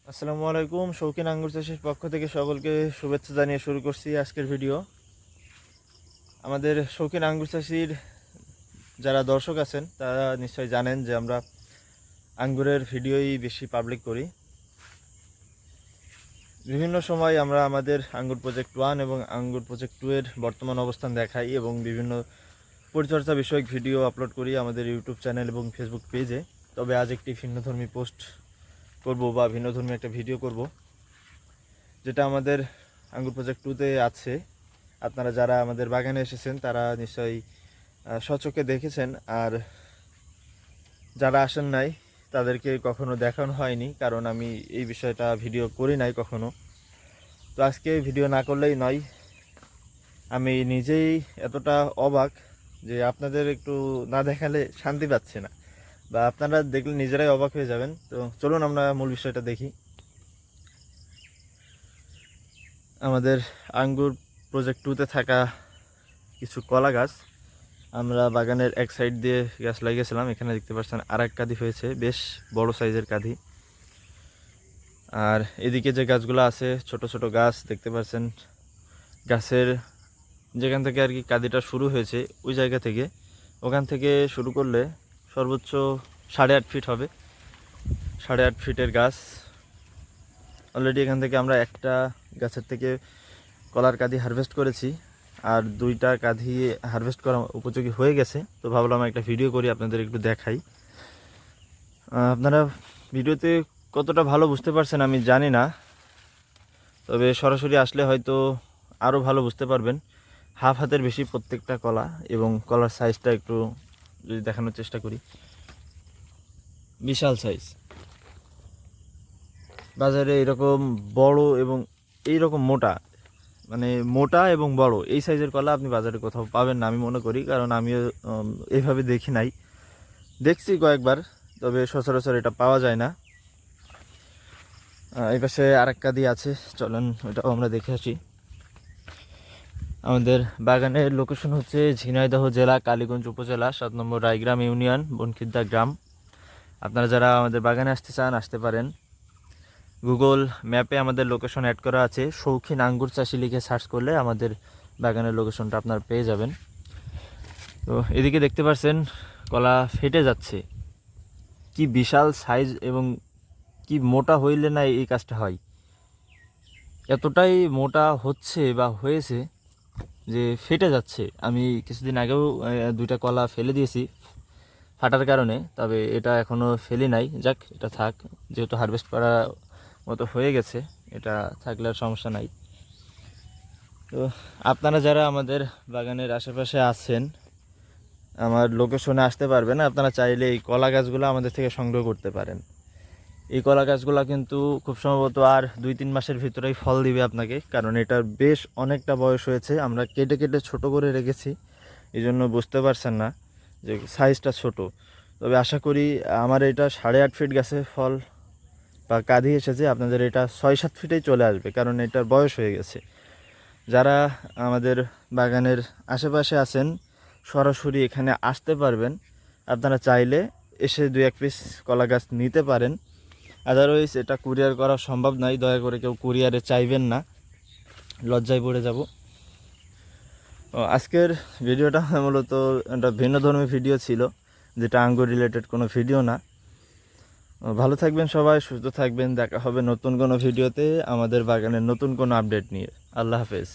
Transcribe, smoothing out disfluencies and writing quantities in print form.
আসসালামু আলাইকুম। শৌখিন আঙ্গুর চাষির পক্ষ থেকে সকলকে শুভেচ্ছা জানিয়ে শুরু করছি আজকের ভিডিও। আমাদের শৌখিন আঙ্গুর চাষির যারা দর্শক আছেন তারা নিশ্চয়ই জানেন যে আমরা আঙ্গুরের ভিডিওই বেশি পাবলিক করি। বিভিন্ন সময় আমরা আমাদের আঙ্গুর প্রজেক্ট 1 এবং আঙ্গুর প্রজেক্ট 2 এর বর্তমান অবস্থান দেখাই এবং বিভিন্ন পরিচর্যা বিষয়ক ভিডিও আপলোড করি আমাদের ইউটিউব চ্যানেল এবং ফেসবুক পেজে। তবে আজ একটি ভিন্নধর্মী পোস্ট করব বা ভিন্নধর্মী একটা ভিডিও করব, যেটা আমাদের আঙ্গুর প্রজেক্ট 2-তে আছে। আপনারা যারা আমাদের বাগানে এসেছেন তারা নিশ্চয়ই স্বচক্ষে দেখেছেন, আর যারা আসেন নাই তাদেরকে কখনো দেখানো হয়নি, কারণ আমি এই বিষয়টা ভিডিও করি নাই কখনো। তো আজকে ভিডিও না করলেই নয়। আমি নিজেই এতটা অবাক যে আপনাদের একটু না দেখালে শান্তি পাচ্ছি না, বা আপনারা দেখলে নিজেরাই অবাক হয়ে যাবেন। তো চলুন আমরা মূল বিষয়টা দেখি। আমাদের আঙ্গুর প্রজেক্ট 2-তে থাকা কিছু কলা গাছ আমরা বাগানের এক সাইড দিয়ে গাছ লাগিয়েছিলাম। এখানে দেখতে পাচ্ছেন আর এক কাঁদি হয়েছে, বেশ বড় সাইজের কাঁদি। আর এদিকে যে গাছগুলো আছে ছোট ছোট গাছ দেখতে পাচ্ছেন, গাছের যেখান থেকে আর কি কাঁদিটা শুরু হয়েছে ওই জায়গা থেকে, ওখান থেকে শুরু করলে সর্বোচ্চ 8.5 ফিট হবে। 8.5 ফিটের গাছ। অলরেডি এখান থেকে আমরা একটা গাছের থেকে কলার কাঁদি হারভেস্ট করেছি, আর 2টা কাঁদি হারভেস্ট করা উপযোগী হয়ে গেছে। তো ভাবলাম একটা ভিডিও করি, আপনাদের একটু দেখাই। আপনারা ভিডিওতে কতটা ভালো বুঝতে পারছেন আমি জানি না, তবে সরাসরি আসলে হয়তো আরও ভালো বুঝতে পারবেন। হাফ হাতের বেশি প্রত্যেকটা কলা, এবং কলার সাইজটা একটু যদি দেখানোর চেষ্টা করি, বিশাল সাইজ। বাজারে এরকম বড় এবং এইরকম মোটা, মানে মোটা এবং বড় এই সাইজের কলা আপনি বাজারে কোথাও পাবেন না আমি মনে করি, কারণ আমিও এইভাবে দেখি নাই। দেখছি কয়েকবার, তবে সচরাচর এটা পাওয়া যায় না। এই পাশে আরেক কাঁদি আছে, চলেন ওটাও আমরা দেখে আসি। আমাদের বাগানের লোকেশন হচ্ছে ঝিনাইদহ জেলা, কালীগঞ্জ উপজেলা, 7 নম্বর রায়গ্রাম ইউনিয়ন, বনখিদ্দা গ্রাম। আপনারা যারা আমাদের বাগানে আসতে চান আসতে পারেন। গুগল ম্যাপে আমাদের লোকেশন অ্যাড করা আছে। শৌখিন আঙ্গুর চাষি লিখে সার্চ করলে আমাদের বাগানের লোকেশনটা আপনারা পেয়ে যাবেন। তো এদিকে দেখতে পাচ্ছেন কলা ফেটে যাচ্ছে। কি বিশাল সাইজ এবং কি মোটা হইলে না এই কাজটা হয়। এতটাই মোটা হচ্ছে বা হয়েছে যে ফেটে যাচ্ছে। আমি কিছুদিন আগেও 2টা কলা ফেলে দিয়েছি ফাটার কারণে, তবে এটা এখনও ফেলি নাই। যাক, এটা থাক, যেহেতু হারভেস্ট করা মতো হয়ে গেছে, এটা থাকলে আর সমস্যা নাই। তো আপনারা যারা আমাদের বাগানের আশেপাশে আছেন আমার লোকেশনে আসতে পারবেন। আপনারা চাইলে এই কলা গাছগুলো আমাদের থেকে সংগ্রহ করতে পারেন। এই কলা গাছগুলো কিন্তু খুব সম্ভবত আর 2-3 মাসের ভিতরেই ফল দিবে আপনাকে, কারণ এটার বেশ অনেকটা বয়স হয়েছে। আমরা কেটে কেটে ছোট করে রেখেছি, এই জন্য বুঝতে পারছেন না যে সাইজটা ছোট। তবে আশা করি আমার এটা 8.5 ফিট গাছে ফল বা কাঁদি এসেছে, আপনাদের এটা 6-7 ফিটেই চলে আসবে, কারণ এটার বয়স হয়ে গেছে। যারা আমাদের বাগানের আশেপাশে আছেন সরাসরি এখানে আসতে পারবেন। আপনারা চাইলে এসে 2-1 পিস কলা গাছ নিতে পারেন। আদারওয়াইজ এটা কুরিয়ার করা সম্ভব নয়। দয়া করে কেউ কুরিয়ারে চাইবেন না, লজ্জায় পড়ে যাব। আজকের ভিডিওটা মূলত একটা ভিন্নধর্মী ভিডিও ছিল, যেটা আঙ্গুর রিলেটেড কোনো ভিডিও না। ভালো থাকবেন সবাই, সুস্থ থাকবেন। দেখা হবে নতুন কোনো ভিডিওতে আমাদের বাগানের নতুন কোনো আপডেট নিয়ে। আল্লাহ হাফেজ।